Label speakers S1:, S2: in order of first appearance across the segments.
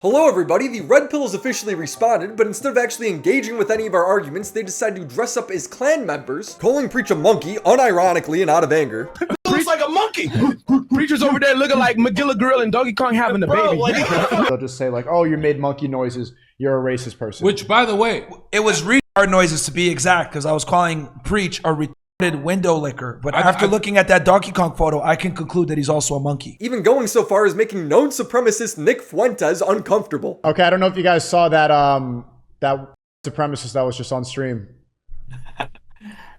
S1: Hello everybody, the Red Pill has officially responded, but instead of actually engaging with any of our arguments, they decided to dress up as Klan members, calling Preach a monkey, unironically and out of anger.
S2: Looks like a monkey. Preacher's over there looking like McGilligrill and Donkey Kong having a baby.
S3: They'll just say like, oh, you made monkey noises, you're a racist person.
S4: Which, by the way,
S5: it was retard noises to be exact, because I was calling Preach a retarded window licker. But after looking at that Donkey Kong photo, I can conclude that he's also a monkey.
S1: Even going so far as making known supremacist Nick Fuentes uncomfortable.
S3: Okay, I don't know if you guys saw that that supremacist that was just on stream.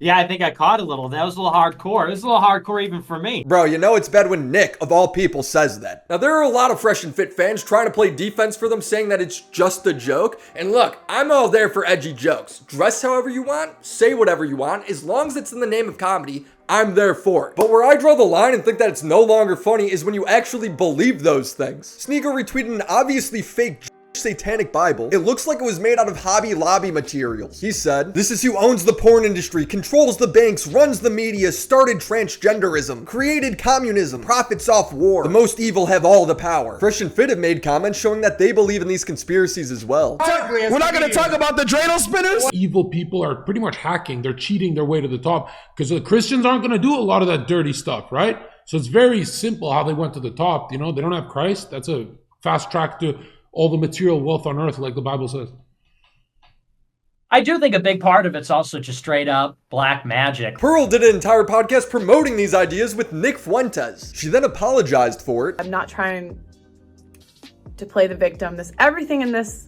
S6: Yeah, I think I caught a little. That was a little hardcore. It was a little hardcore even for me.
S1: Bro, you know it's bad when Nick, of all people, says that. Now, there are a lot of Fresh and Fit fans trying to play defense for them, saying that it's just a joke. And look, I'm all there for edgy jokes. Dress however you want, say whatever you want, as long as it's in the name of comedy, I'm there for it. But where I draw the line and think that it's no longer funny is when you actually believe those things. Sneako retweeted an obviously fake satanic Bible. It looks like it was made out of Hobby Lobby materials. He said, "This is who owns the porn industry, controls the banks, runs the media, started transgenderism, created communism, profits off war. The most evil have all the power." Fresh and Fit have made comments showing that they believe in these conspiracies as well.
S2: We're not going to talk about the dreidel spinners?
S4: evil people are pretty much hacking. They're cheating their way to the top because the Christians aren't going to do a lot of that dirty stuff, right? So it's very simple how they went to the top. You know, they don't have Christ. That's a fast track to all the material wealth on earth, like the Bible says.
S6: I do think a big part of it's also just straight up black magic.
S1: Pearl did an entire podcast promoting these ideas with Nick Fuentes. She then apologized for it.
S7: I'm not trying to play the victim. Everything in this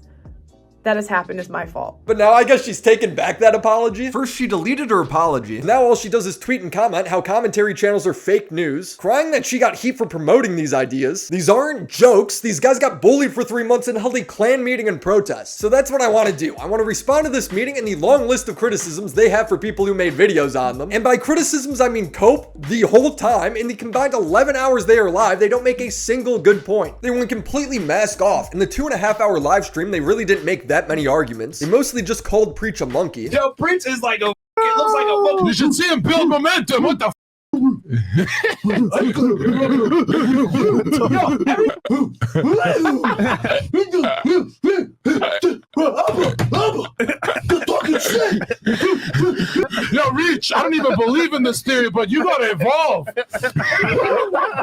S7: that has happened is my fault.
S1: But now I guess she's taken back that apology. First she deleted her apology. Now all she does is tweet and comment how commentary channels are fake news, crying that she got heat for promoting these ideas. These aren't jokes. These guys got bullied for 3 months and held a Klan meeting and protest. So that's what I want to do. I want to respond to this meeting and the long list of criticisms they have for people who made videos on them. And by criticisms, I mean cope the whole time. In the combined 11 hours they are live, they don't make a single good point. They went completely mask off. In the 2.5-hour live stream, they really didn't make that many arguments. They mostly just called Preach a monkey.
S2: Yo, Preach is like a it looks like a monkey. You should see him build momentum. What the Yo, Reach, I don't even believe in this theory, but you gotta evolve.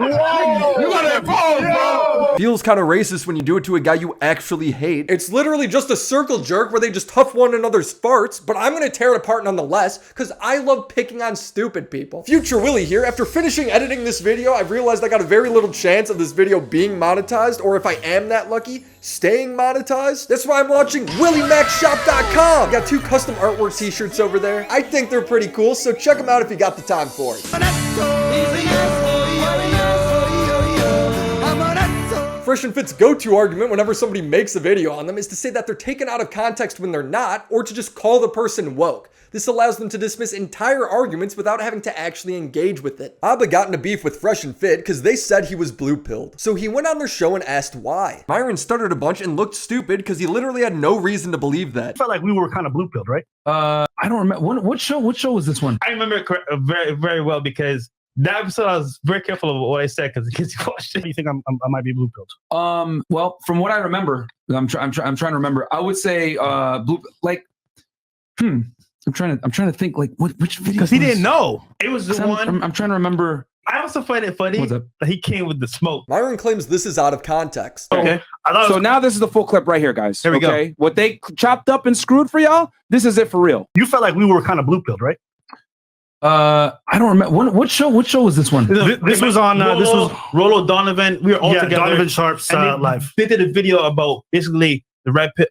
S2: Whoa. You gotta evolve, bro.
S1: Feels kind of racist when you do it to a guy you actually hate. It's literally just a circle jerk where they just huff one another's farts, but I'm gonna tear it apart nonetheless, because I love picking on stupid people. Future Willy here. After finishing editing this video, I've realized I got a very little chance of this video being monetized, or if I am that lucky, staying monetized. That's why I'm launching WillyMacShop.com. Got 2 custom artwork t-shirts over there. I think they're pretty cool, so check them out if you got the time for it. Fresh and Fit's go-to argument whenever somebody makes a video on them is to say that they're taken out of context when they're not, or to just call the person woke. This allows them to dismiss entire arguments without having to actually engage with it. Abba got in a beef with Fresh and Fit because they said he was blue-pilled. So he went on their show and asked why. Myron stuttered a bunch and looked stupid because he literally had no reason to believe that.
S8: I felt like we were kind of blue-pilled, right?
S9: I don't remember. What show was this one?
S8: I remember it very, very well because that episode I was very careful of what I said because in case you watched it, you think I might be blue-pilled.
S9: Well, from what I remember, I'm trying to remember. I would say blue, like, I'm trying to think like which video.
S8: Because he didn't know. It was the one.
S9: I'm trying to remember.
S8: I also find it funny that he came with the smoke.
S1: Myron claims this is out of context.
S8: Okay.
S9: So now this is the full clip right here, guys.
S8: Here we go.
S9: What they chopped up and screwed for y'all, this is it for real.
S8: You felt like we were kind of blue-pilled, right?
S9: I don't remember. What show was this one?
S8: This was on. This was Rollo Donovan. We were all together. Donovan Sharp's live. They did a video about basically the red pit.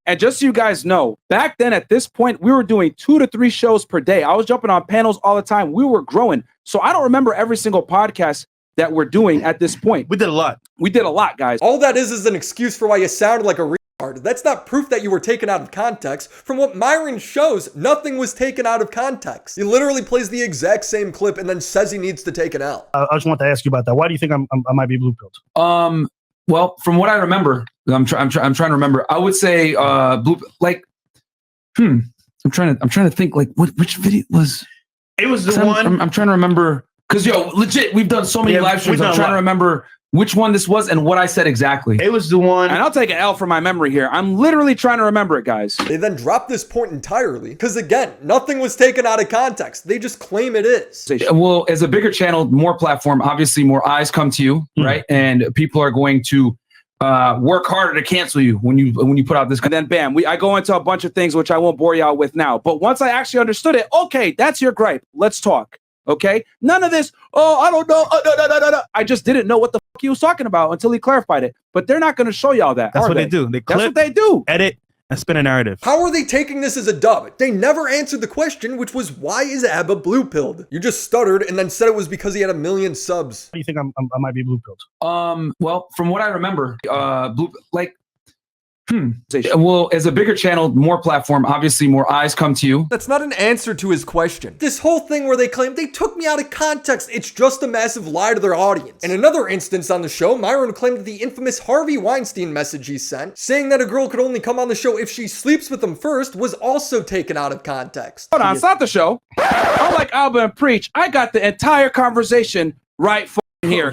S9: And just so you guys know, back then at this point, we were doing 2 to 3 shows per day. I was jumping on panels all the time. We were growing. So I don't remember every single podcast that we're doing at this point.
S8: We did a lot.
S9: We did a lot, guys.
S1: All that is an excuse for why you sounded like a retard. That's not proof that you were taken out of context. From what Myron shows, nothing was taken out of context. He literally plays the exact same clip and then says he needs to take an L.
S8: I just want to ask you about that. Why do you think I might be blue-pilled?
S9: Well, from what I remember, I'm trying to remember. I would say blue, like, I'm trying to think like which video was.
S8: It was the one.
S9: I'm trying to remember because legit, we've done so many live streams. I'm trying to remember which one this was and what I said exactly.
S8: It was the one.
S9: And I'll take an L for my memory here. I'm literally trying to remember it, guys.
S1: They then drop this point entirely because, again, nothing was taken out of context. They just claim it is.
S9: Well, as a bigger channel, more platform, obviously more eyes come to you, right? And people are going to work harder to cancel you when you put out this.
S5: And then bam, I go into a bunch of things which I won't bore y'all with now. But once I actually understood it, okay, that's your gripe. Let's talk. Okay, none of this. Oh, I don't know. No. I just didn't know what the fuck he was talking about until he clarified it. But they're not going to show y'all that.
S8: That's what they do. They clip,
S5: that's what they do.
S8: Edit, and spin a narrative.
S1: How are they taking this as a dub? They never answered the question, which was, why is Abba blue-pilled? You just stuttered and then said it was because he had 1 million subs.
S8: How do you think I might be blue-pilled?
S9: Well, from what I remember, well, as a bigger channel, more platform, obviously more eyes come to you.
S1: That's not an answer to his question. This whole thing where they claim they took me out of context, it's just a massive lie to their audience. In another instance on the show, Myron claimed that the infamous Harvey Weinstein message he sent, saying that a girl could only come on the show if she sleeps with him first, was also taken out of context.
S5: Hold on, stop the show. Unlike Alba and Preach, I got the entire conversation right here.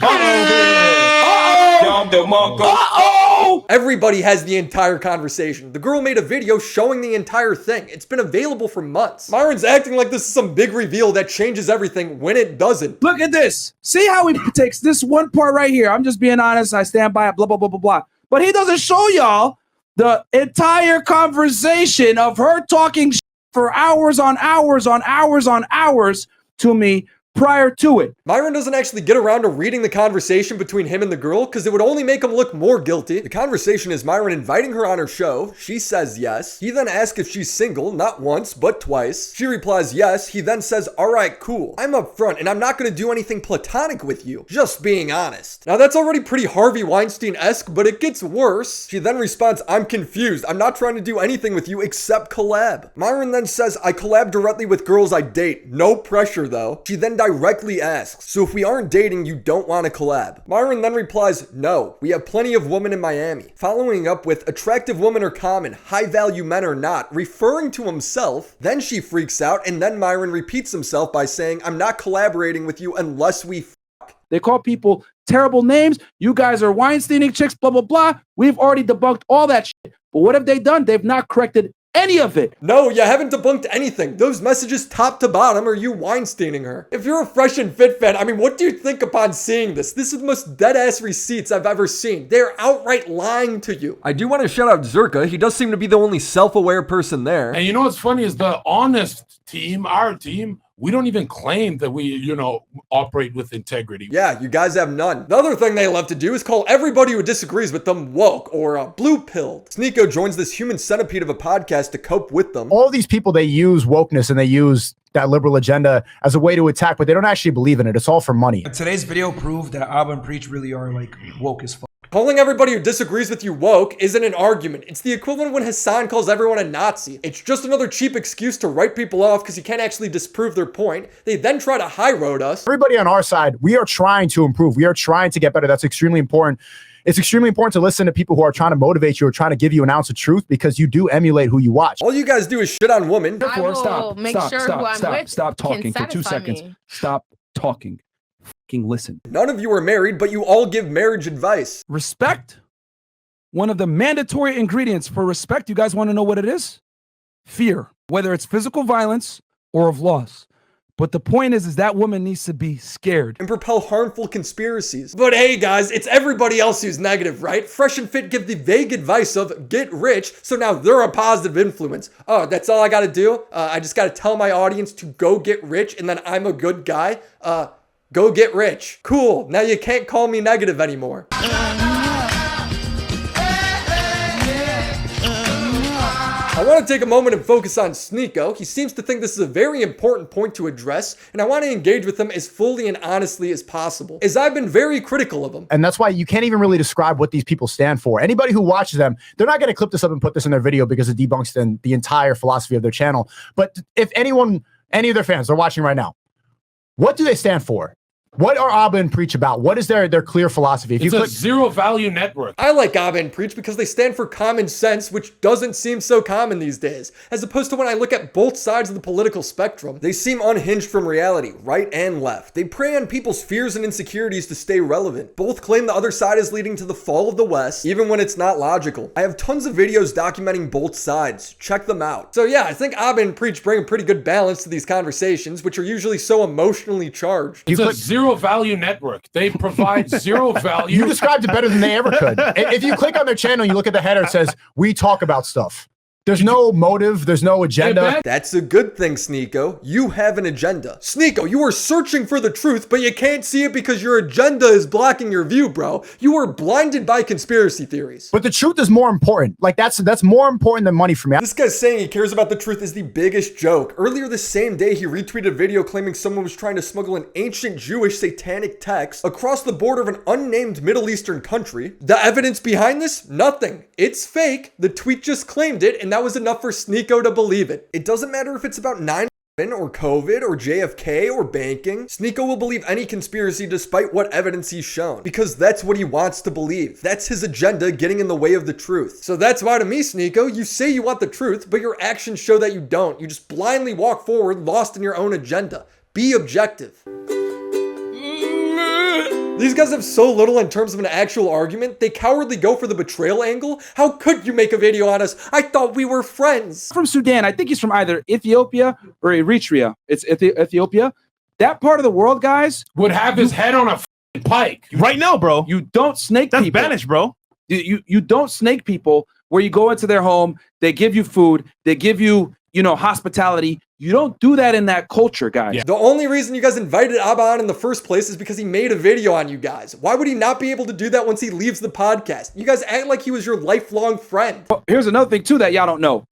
S1: Everybody has the entire conversation. The girl made a video showing the entire thing. It's been available for months. Myron's acting like this is some big reveal that changes everything when it doesn't.
S5: Look at this. See how he takes this one part right here. I'm just being honest. I stand by it, blah, blah, blah, blah, blah. But he doesn't show y'all the entire conversation of her talking for hours on hours on hours on hours to me prior to it.
S1: Myron doesn't actually get around to reading the conversation between him and the girl because it would only make him look more guilty. The conversation is Myron inviting her on her show. She says yes. He then asks if she's single, not once, but twice. She replies yes. He then says, all right, cool. I'm up front and I'm not going to do anything platonic with you. Just being honest. Now that's already pretty Harvey Weinstein-esque, but it gets worse. She then responds, I'm confused. I'm not trying to do anything with you except collab. Myron then says, I collab directly with girls I date. No pressure though. She then directly asks, so if we aren't dating, you don't want to collab? Myron then replies, no, we have plenty of women in Miami. Following up with, attractive women are common, high value men are not, referring to himself. Then she freaks out and then Myron repeats himself by saying, I'm not collaborating with you unless we fuck.
S5: They call people terrible names. You guys are Weinsteining chicks, blah, blah, blah. We've already debunked all that shit. But what have they done? They've not corrected any of it.
S1: No, you haven't debunked anything. Those messages top to bottom are you Weinsteining her. If you're a Fresh and Fit fan, I mean, what do you think upon seeing this? This is the most dead-ass receipts I've ever seen. They're outright lying to you. I do want to shout out Zherka. He does seem to be the only self-aware person there.
S4: And you know what's funny is the honest team, our team, we don't even claim that we, operate with integrity.
S1: Yeah, you guys have none. The other thing they love to do is call everybody who disagrees with them woke or blue-pilled. Sneako joins this human centipede of a podcast to cope with them.
S3: All these people, they use wokeness and they use that liberal agenda as a way to attack, but they don't actually believe in it. It's all for money.
S5: Today's video proved that Abba and Preach really are like woke as fuck.
S1: Calling everybody who disagrees with you woke isn't an argument. It's the equivalent when Hassan calls everyone a Nazi. It's just another cheap excuse to write people off because you can't actually disprove their point. They then try to high road us.
S3: Everybody on our side, we are trying to improve. We are trying to get better. That's extremely important. It's extremely important to listen to people who are trying to motivate you or trying to give you an ounce of truth because you do emulate who you watch.
S1: All you guys do is shit on women.
S7: I will make sure who I'm with
S9: Stop talking
S7: can
S9: for 2
S7: satisfy
S9: seconds.
S7: me.
S9: Stop talking. Fucking listen.
S1: None of you are married, but you all give marriage advice.
S5: Respect. One of the mandatory ingredients for respect, you guys want to know what it is? Fear, whether it's physical violence or of loss. But the point is that woman needs to be scared.
S1: And propel harmful conspiracies. But hey guys, it's everybody else who's negative, right? Fresh and Fit give the vague advice of get rich, so now they're a positive influence. Oh, that's all I gotta do? I just gotta tell my audience to go get rich and then I'm a good guy? Go get rich. Cool, now you can't call me negative anymore. I want to take a moment and focus on Sneako. He seems to think this is a very important point to address, and I want to engage with him as fully and honestly as possible, as I've been very critical of him.
S3: And that's why you can't even really describe what these people stand for. Anybody who watches them, they're not going to clip this up and put this in their video because it debunks the entire philosophy of their channel. But if any of their fans are watching right now, what do they stand for? What are Abba and Preach about? What is their clear philosophy? If
S4: It's
S3: you
S4: a
S3: click,
S4: zero value network.
S1: I like Abba and Preach because they stand for common sense, which doesn't seem so common these days. As opposed to when I look at both sides of the political spectrum, they seem unhinged from reality, right and left. They prey on people's fears and insecurities to stay relevant. Both claim the other side is leading to the fall of the West, even when it's not logical. I have tons of videos documenting both sides. Check them out. So yeah, I think Abba and Preach bring a pretty good balance to these conversations, which are usually so emotionally charged.
S4: It's a zero value network. They provide zero value.
S3: you described it better than they ever could. If you click on their channel, you look at the header, it says, "We talk about stuff." There's no motive. There's no agenda.
S1: That's a good thing, Sneako. You have an agenda. Sneako, you are searching for the truth, but you can't see it because your agenda is blocking your view, bro. You are blinded by conspiracy theories.
S3: But the truth is more important. Like that's more important than money for me.
S1: This guy's saying he cares about the truth is the biggest joke. Earlier this same day, he retweeted a video claiming someone was trying to smuggle an ancient Jewish satanic text across the border of an unnamed Middle Eastern country. The evidence behind this? Nothing. It's fake. The tweet just claimed it, and that was enough for Sneako to believe it. It doesn't matter if it's about 9/11 or COVID or JFK or banking. Sneako will believe any conspiracy despite what evidence he's shown, because that's what he wants to believe. That's his agenda getting in the way of the truth. So that's why to me, Sneako, you say you want the truth, but your actions show that you don't. You just blindly walk forward, lost in your own agenda. Be objective. These guys have so little in terms of an actual argument, they cowardly go for the betrayal angle. How could you make a video on us? I thought we were friends.
S9: From Sudan. I think he's from either Ethiopia or Eritrea. It's Ethiopia. That part of the world, guys,
S4: would have his head on a pike.
S8: Right now, bro.
S9: You don't snake people.
S8: That's Spanish, bro.
S9: You don't snake people where you go into their home, they give you food, they give you, hospitality. You don't do that in that culture, guys.
S1: Yeah. The only reason you guys invited Abba on in the first place is because he made a video on you guys. Why would he not be able to do that once he leaves the podcast? You guys act like he was your lifelong friend.
S9: Well, here's another thing too that y'all don't know.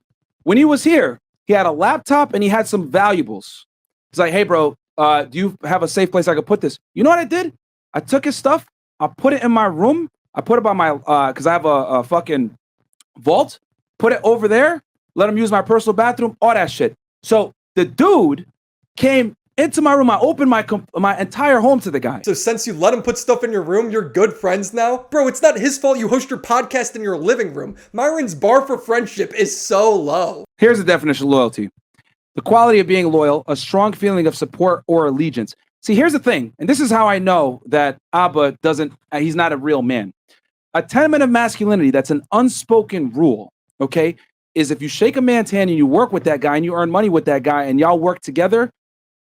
S9: When he was here, he had a laptop and he had some valuables. He's like, "Hey, bro, do you have a safe place I could put this?" You know what I did? I took his stuff. I put it in my room. I put it by my, because I have a fucking vault. Put it over there. Let him use my personal bathroom. All that shit. So the dude came into my room. I opened my entire home to the guy.
S1: So since you let him put stuff in your room, you're good friends now? Bro, it's not his fault you host your podcast in your living room. Myron's bar for friendship is so low.
S9: Here's the definition of loyalty. The quality of being loyal, a strong feeling of support or allegiance. See, here's the thing, and this is how I know that Abba he's not a real man. A tenement of masculinity, that's an unspoken rule, okay, is if you shake a man's hand and you work with that guy and you earn money with that guy and y'all work together,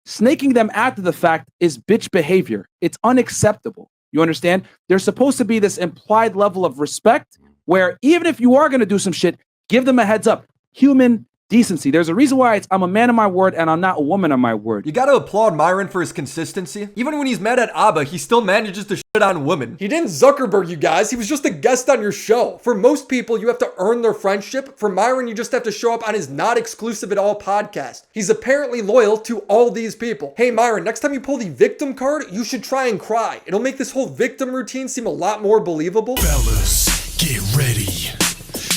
S9: snaking them after the fact is bitch behavior. It's unacceptable. You understand? There's supposed to be this implied level of respect where even if you are going to do some shit, give them a heads up. Human decency. There's a reason why I'm a man of my word and I'm not a woman of my word.
S1: You gotta applaud Myron for his consistency. Even when he's mad at Abba, he still manages to shit on women. He didn't Zuckerberg you guys, he was just a guest on your show. For most people, you have to earn their friendship. For Myron, you just have to show up on his not exclusive at all podcast. He's apparently loyal to all these people. Hey Myron, next time you pull the victim card, you should try and cry. It'll make this whole victim routine seem a lot more believable.
S10: Fellas, get ready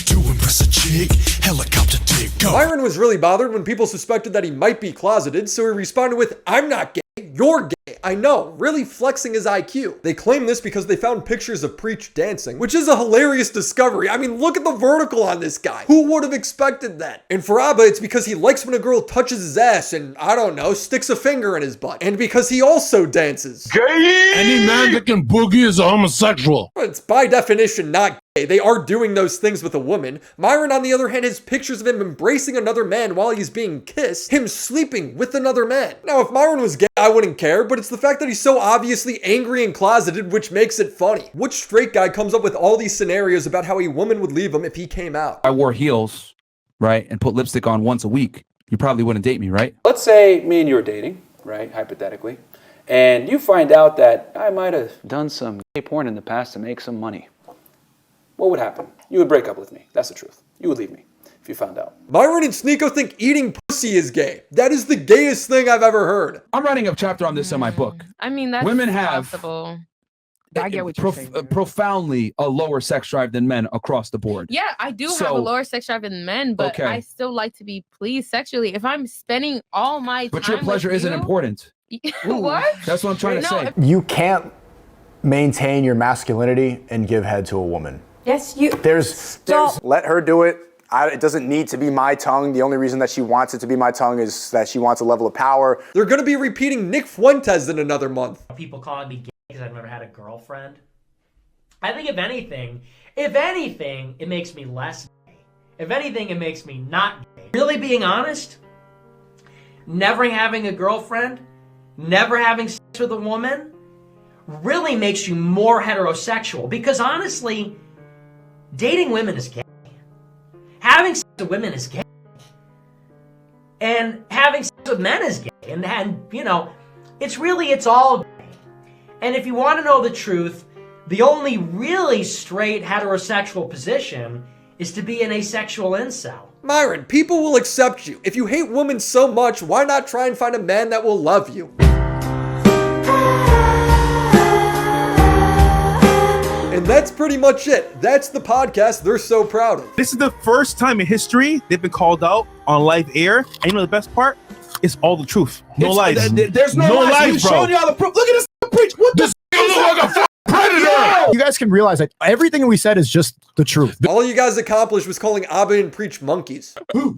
S10: to impress a chick. Helicopter dick, go.
S1: Myron was really bothered when people suspected that he might be closeted, so he responded with, "I'm not gay, you're gay." I know, really flexing his IQ. They claim this because they found pictures of Preach dancing, which is a hilarious discovery. I mean, look at the vertical on this guy. Who would have expected that? And for Abba, it's because he likes when a girl touches his ass and, I don't know, sticks a finger in his butt. And because he also dances.
S4: Gay! Any man that can boogie is a homosexual.
S1: It's by definition not gay. They are doing those things with a woman. Myron, on the other hand, has pictures of him embracing another man while he's being kissed, him sleeping with another man. Now, if Myron was gay, I wouldn't care, but it's the fact that he's so obviously angry and closeted which makes it funny. Which straight guy comes up with all these scenarios about how a woman would leave him if he came out?
S9: I wore heels, right, and put lipstick on once a week. You probably wouldn't date me, right? Let's say me and you are dating, right, hypothetically, and you find out that I might have done some gay porn in the past to make some money. What would happen? You would break up with me. That's the truth. You would leave me if you found out.
S1: Myron and Sneako think eating pussy is gay. That is the gayest thing I've ever heard.
S9: I'm writing a chapter on this in my book.
S11: I mean, that's
S9: women have
S11: possible.
S12: I get what you're saying.
S9: Profoundly a lower sex drive than men across the board.
S11: Yeah, I do have a lower sex drive than men, but I still like to be pleased sexually. If I'm spending all my time
S9: but your pleasure isn't important.
S11: What?
S9: That's what I'm trying to say.
S3: You can't maintain your masculinity and give head to a woman.
S7: Yes, you.
S3: There's let her do it. It doesn't need to be my tongue. The only reason that she wants it to be my tongue is that she wants a level of power.
S1: They're going to be repeating Nick Fuentes in another month.
S6: People calling me gay because I've never had a girlfriend. I think if anything, it makes me less gay. If anything, it makes me not gay. Really being honest, never having a girlfriend, never having sex with a woman, really makes you more heterosexual. Because honestly, dating women is gay. Having sex with women is gay. And having sex with men is gay. And you know, it's all gay. And if you want to know the truth, the only really straight heterosexual position is to be an asexual incel.
S1: Myron, people will accept you. If you hate women so much, why not try and find a man that will love you? And that's pretty much it. That's the podcast they're so proud of.
S2: This is the first time in history they've been called out on live air. And you know the best part? It's all the truth. No lies.
S5: There's no lies. He's showing y'all the proof. Look at this preach. What the
S3: predator! You guys can realize that everything we said is just the truth.
S1: All you guys accomplished was calling Abba and Preach monkeys. Call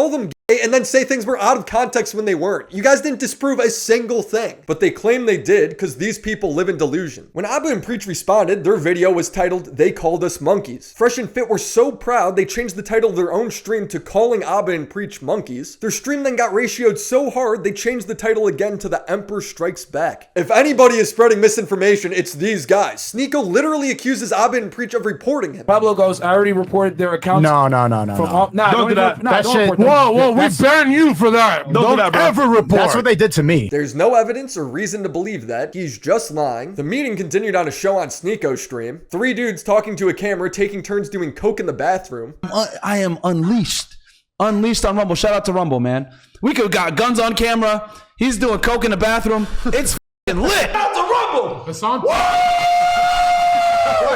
S1: them gay and then say things were out of context when they weren't. You guys didn't disprove a single thing. But they claim they did because these people live in delusion. When Abba and Preach responded, their video was titled, "They Called Us Monkeys." Fresh and Fit were so proud they changed the title of their own stream to Calling Abba and Preach Monkeys. Their stream then got ratioed so hard they changed the title again to The Emperor Strikes Back. If anybody is spreading misinformation, it's these guys. Sneako literally accuses Abba and Preach of reporting him.
S5: Pablo goes, I already reported their accounts.
S3: No.
S5: Don't
S3: do that. That shit.
S4: Whoa, we ban you for that. Don't
S2: do that, bro.
S4: ever report.
S3: That's what they did to me.
S1: There's no evidence or reason to believe that. He's just lying. The meeting continued on a show on Sneako's stream. 3 dudes talking to a camera, taking turns doing coke in the bathroom.
S9: I am unleashed on Rumble. Shout out to Rumble, man. We could have got guns on camera. He's doing coke in the bathroom. It's f***ing lit. Shout out to Rumble.
S4: It's on.
S3: Why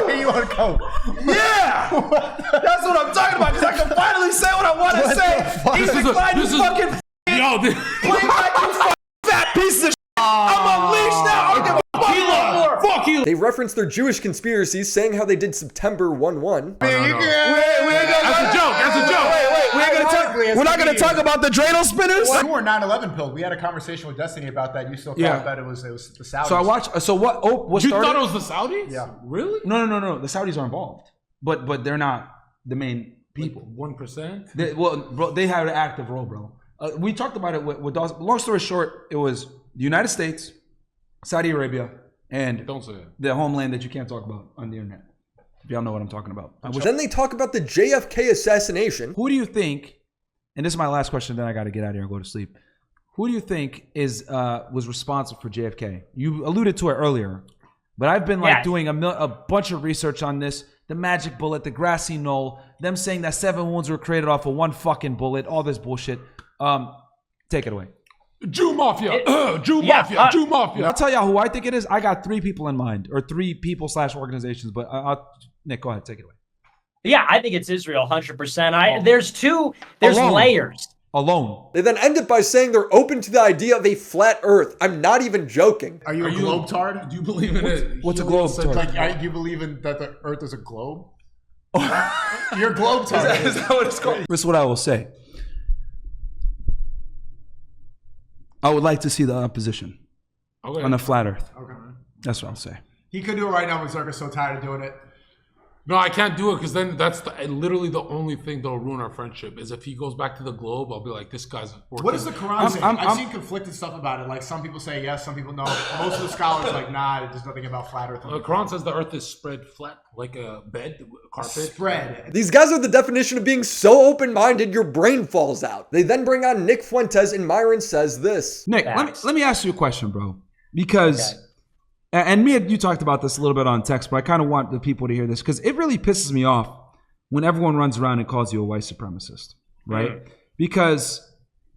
S3: are you on coke?
S9: Yeah, that's what I'm talking about. Because I can finally say what I want to say. Fat piece of shit. I'm unleashed now. I don't give a fuck anymore. Fuck you.
S1: They referenced their Jewish conspiracies, saying how they did September 11.
S9: That's a joke. We're not going to talk about the dreidel spinners.
S3: You were 9/11 pilled. We had a conversation with Destiny about that. You still thought that it was the Saudis.
S9: So I watched. So what? Oh, what
S4: You
S9: started?
S4: thought it was the Saudis?
S9: Yeah.
S4: Really?
S9: No. The Saudis are involved, but they're not the main people.
S4: 1%.
S9: Bro, they have an active role, bro. We talked about it with Dawson. Long story short, it was the United States, Saudi Arabia, and
S4: Don't say it.
S9: the homeland that you can't talk about on the internet. If y'all know what I'm talking about.
S1: Then they talk about the JFK assassination.
S9: Who do you think? And this is my last question. Then I got to get out of here and go to sleep. Who do you think was responsible for JFK? You alluded to it earlier, but I've been doing a bunch of research on this. The magic bullet, the grassy knoll, them saying that 7 wounds were created off of 1 fucking bullet, all this bullshit. Take it away.
S4: Jew Mafia. Jew Mafia.
S9: I'll tell y'all who I think it is. I got 3 people in mind, or 3 people / organizations, but Nick, go ahead, take it away.
S6: Yeah, I think it's Israel, 100%. There's layers.
S9: Alone.
S1: They then end it by saying they're open to the idea of a flat Earth. I'm not even joking.
S3: Are you a globetard?
S4: Do you believe in it?
S9: What's a globetard?
S3: Like, do you believe in that the Earth is a globe? You're a globetard.
S9: Is that what it's called? This is what I will say. I would like to see the opposition on a flat Earth.
S3: Okay.
S9: That's what I'll say.
S3: He could do it right now, but Zherka's so tired of doing it.
S4: No, I can't do it because then that's literally the only thing that'll ruin our friendship is if he goes back to the globe, I'll be like, this guy's working.
S3: What does the Quran say? I've seen conflicted stuff about it. Like some people say yes, some people no. Most of the scholars are like, nah, there's nothing about flat Earth.
S4: The Quran says the Earth is spread flat like a bed, carpet.
S3: Spread.
S1: These guys are the definition of being so open-minded your brain falls out. They then bring on Nick Fuentes and Myron says this.
S9: Nick, let me ask you a question, bro. Because... Okay. And me and you talked about this a little bit on text, but I kind of want the people to hear this because it really pisses me off when everyone runs around and calls you a white supremacist, right? Mm-hmm. Because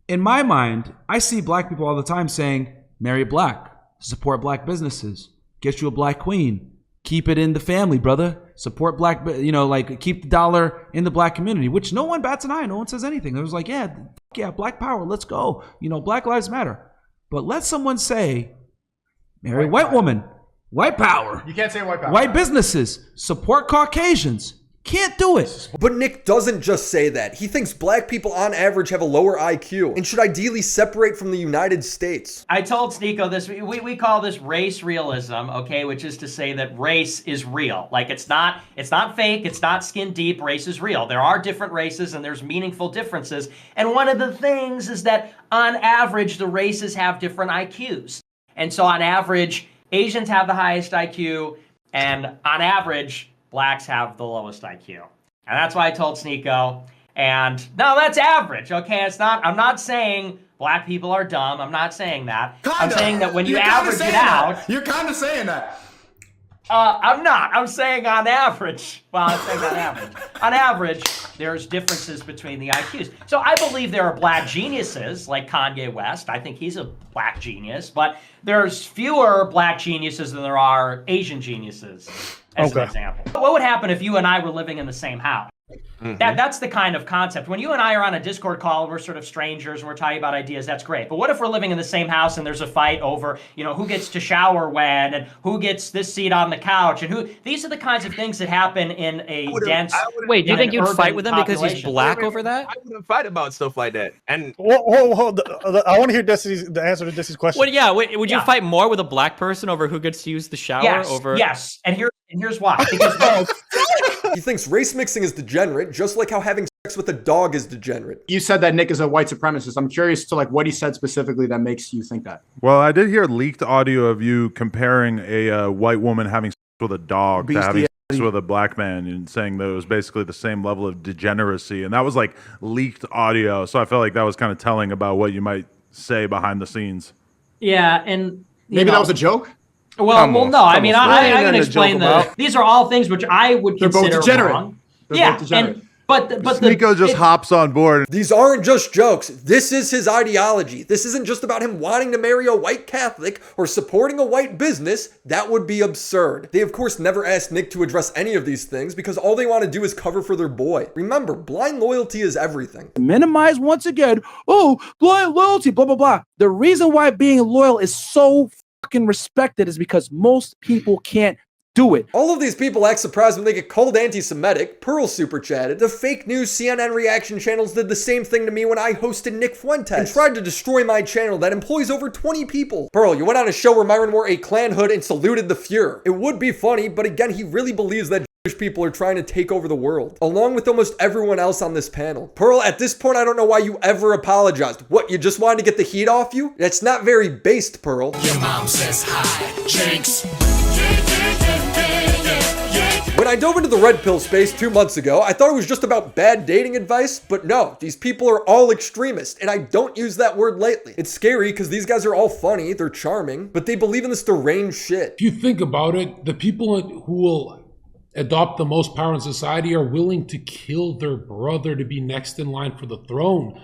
S9: in my mind, I see black people all the time saying, marry black, support black businesses, get you a black queen, keep it in the family, brother. Support black, like keep the dollar in the black community, which no one bats an eye. No one says anything. It was like, yeah, black power, let's go. Black lives matter. But let someone say, marry a white woman, white power.
S13: You can't say white power.
S9: White businesses, support Caucasians. Can't do it.
S1: But Nick doesn't just say that. He thinks black people on average have a lower IQ and should ideally separate from the United States.
S6: I told Sneako this, we call this race realism, okay, which is to say that race is real. Like it's not fake, it's not skin deep, race is real. There are different races and there's meaningful differences. And one of the things is that on average, the races have different IQs. And so on average, Asians have the highest IQ, and on average, blacks have the lowest IQ. And that's why I told Sneako. And no, that's average, okay? I'm not saying black people are dumb. I'm not saying that. I'm saying that when you average it out.
S13: You're kind of saying that.
S6: I'm not. I'm saying on average. Well, I'm saying on average. On average, there's differences between the IQs. So I believe there are black geniuses like Kanye West. I think he's a black genius. But there's fewer black geniuses than there are Asian geniuses, as an example. What would happen if you and I were living in the same house? That's the kind of concept. When you and I are on a Discord call and we're sort of strangers and we're talking about ideas, that's great. But what if we're living in the same house and there's a fight over, who gets to shower when and who gets this seat on the couch and these are the kinds of things that happen in a dense.
S14: Wait, do you think you'd fight with him because he's black over that?
S15: I wouldn't fight about stuff like that. And
S16: hold. I want to hear the answer to Desi's question.
S14: Well, yeah. Would you fight more with a black person over who gets to use the shower?
S6: Yes. And here's why. Because
S1: he thinks race mixing is degenerate, just like how having sex with a dog is degenerate.
S3: You said that Nick is a white supremacist. I'm curious to what he said specifically that makes you think that.
S17: Well, I did hear leaked audio of you comparing a white woman having sex with a dog to having sex with a black man and saying that it was basically the same level of degeneracy. And that was like leaked audio. So I felt like that was kind of telling about what you might say behind the scenes.
S6: Yeah, and
S3: maybe that was a joke?
S6: Well, no. I mean, I can explain that. These are all things which I would consider wrong. They're both degenerate. But
S17: Sneako just hops on board.
S1: These aren't just jokes. This is his ideology. This isn't just about him wanting to marry a white Catholic or supporting a white business. That would be absurd. They, of course, never asked Nick to address any of these things because all they want to do is cover for their boy. Remember, blind loyalty is everything.
S5: Minimize once again. Oh, blind loyalty, blah, blah, blah. The reason why being loyal is so fucking respected is because most people can't do it.
S1: All of these people act surprised when they get called anti-Semitic. Pearl super chatted. The fake news CNN reaction channels did the same thing to me when I hosted Nick Fuentes and tried to destroy my channel that employs over 20 people. Pearl, you went on a show where Myron wore a Klan hood and saluted the Fuhrer. It would be funny, but again, he really believes that Jewish people are trying to take over the world, along with almost everyone else on this panel. Pearl, at this point, I don't know why you ever apologized. What, you just wanted to get the heat off you? That's not very based, Pearl.
S10: Your mom says hi, Jinx.
S1: When I dove into the red pill space 2 months ago, I thought it was just about bad dating advice, but no, these people are all extremists, and I don't use that word lightly. It's scary because these guys are all funny, they're charming, but they believe in this deranged shit.
S4: If you think about it, the people who will adopt the most power in society are willing to kill their brother to be next in line for the throne.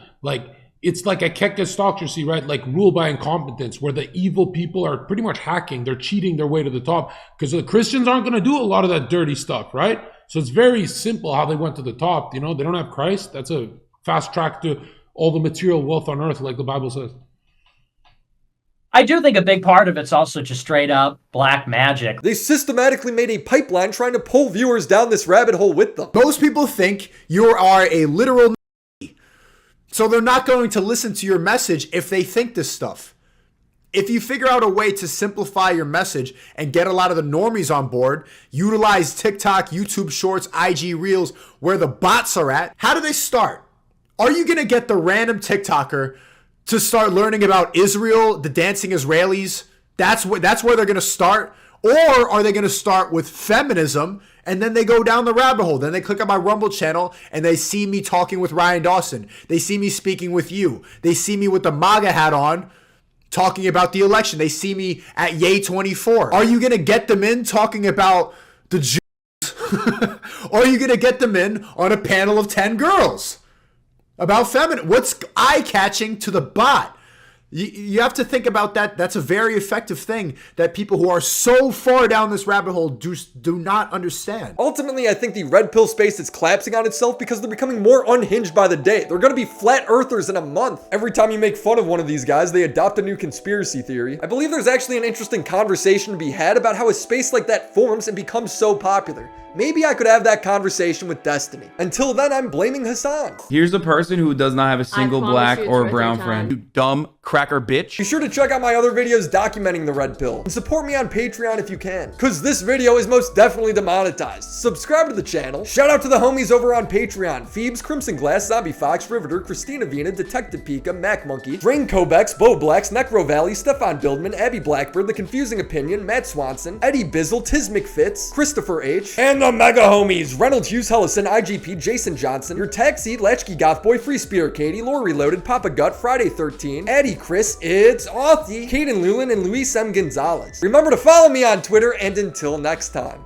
S4: It's like a kekistocracy, right? Like ruled by incompetence, where the evil people are pretty much hacking. They're cheating their way to the top because the Christians aren't going to do a lot of that dirty stuff, right? So it's very simple how they went to the top. They don't have Christ. That's a fast track to all the material wealth on earth, like the Bible says.
S6: I do think a big part of it's also just straight up black magic.
S1: They systematically made a pipeline trying to pull viewers down this rabbit hole with them.
S3: Most people think you are a literal so they're not going to listen to your message if they think this stuff. If you figure out a way to simplify your message and get a lot of the normies on board, utilize TikTok, YouTube Shorts, IG Reels, where the bots are at, how do they start? Are you going to get the random TikToker to start learning about Israel, the dancing Israelis? That's where they're going to start. Or are they going to start with feminism and then they go down the rabbit hole? Then they click on my Rumble channel and they see me talking with Ryan Dawson. They see me speaking with you. They see me with the MAGA hat on talking about the election. They see me at Yay24. Are you going to get them in talking about the Jews? Or are you going to get them in on a panel of 10 girls about feminism? What's eye-catching to the bot? You have to think about that. That's a very effective thing that people who are so far down this rabbit hole do not understand.
S1: Ultimately, I think the red pill space is collapsing on itself because they're becoming more unhinged by the day. They're going to be flat earthers in a month. Every time you make fun of one of these guys, they adopt a new conspiracy theory. I believe there's actually an interesting conversation to be had about how a space like that forms and becomes so popular. Maybe I could have that conversation with Destiny. Until then, I'm blaming Hassan.
S13: Here's a person who does not have a single black or brown friend.
S14: You dumb cracker bitch.
S1: Be sure to check out my other videos documenting the red pill and support me on Patreon if you can, because this video is most definitely demonetized. Subscribe to the channel. Shout out to the homies over on Patreon: Phoebes, Crimson Glass, Zombie Fox, Riveter, Christina Vina, Detective Pika, Mac Monkey, Drain Kobex, Bo Blacks, Necro Valley, Stefan Bildman, Abby Blackbird, The Confusing Opinion, Matt Swanson, Eddie Bizzle, Tiz McFitz, Christopher H, and the mega homies: Reynolds, Hughes, Hellison, IGP, Jason Johnson, Your Taxi, Latchkey Gothboy, Free Spear Katie, Lore Reloaded, Papa Gut, Friday 13, Addie Chris, It's Authy, Caden Lulin, and Luis M. Gonzalez. Remember to follow me on Twitter, and until next time.